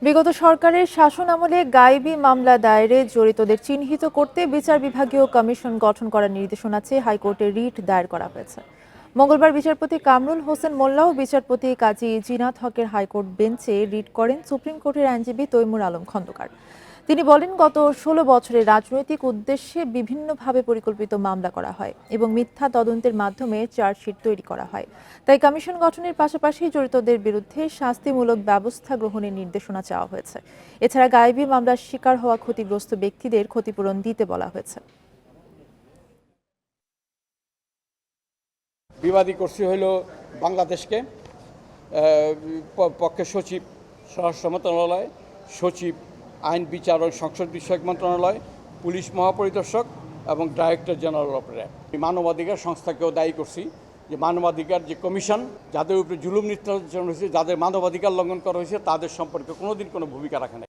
বিগত সরকারের শাসন আমলে গায়েবী মামলা দায়েরে জড়িতদের চিহ্নিত করতে বিচার বিভাগীয় কমিশন গঠন করার নির্দেশনা চেয়ে হাইকোর্টে রিট দায়ের করা হয়েছে। মঙ্গলবার বিচারপতি কামরুল হোসেন মোল্লা ও বিচারপতি কাজী জিনাত হকের হাইকোর্ট বেঞ্চে রিট করেন সুপ্রিম কোর্টের আইনজীবী তৈমুর আলম খন্দকার। তিনি বলেন, গত ১৬ বছরে রাজনৈতিক উদ্দেশ্যে বিভিন্নভাবে পরিকল্পিত মামলা করা হয় এবং মিথ্যা তদন্তের মাধ্যমে চার্জশিট তৈরি করা হয়। তাই কমিশন গঠনের পাশাপাশি জড়িতদের বিরুদ্ধে শাস্তিমূলক ব্যবস্থা গ্রহণের নির্দেশনা চাওয়া হয়েছে। এছাড়া গায়েবী মামলার শিকার হওয়া ক্ষতিগ্রস্ত ব্যক্তিদের ক্ষতিপূরণ দিতে বলা হয়েছে। বিবাদী করছি হইল বাংলাদেশকে, পক্ষের সচিব স্বরাষ্ট্র মন্ত্রণালয়, সচিব আইন বিচার ও সংসদ বিষয়ক মন্ত্রণালয়, পুলিশ মহাপরিদর্শক এবং ডাইরেক্টর জেনারেল অফ র্যাব। মানবাধিকার সংস্থাকেও দায়ী করছি যে মানবাধিকার যে কমিশন, যাদের উপরে জুলুম নির্যাতন হয়েছে, যাদের মানবাধিকার লঙ্ঘন করা হয়েছে, তাদের সম্পর্কে কোনোদিন কোনো ভূমিকা রাখে না।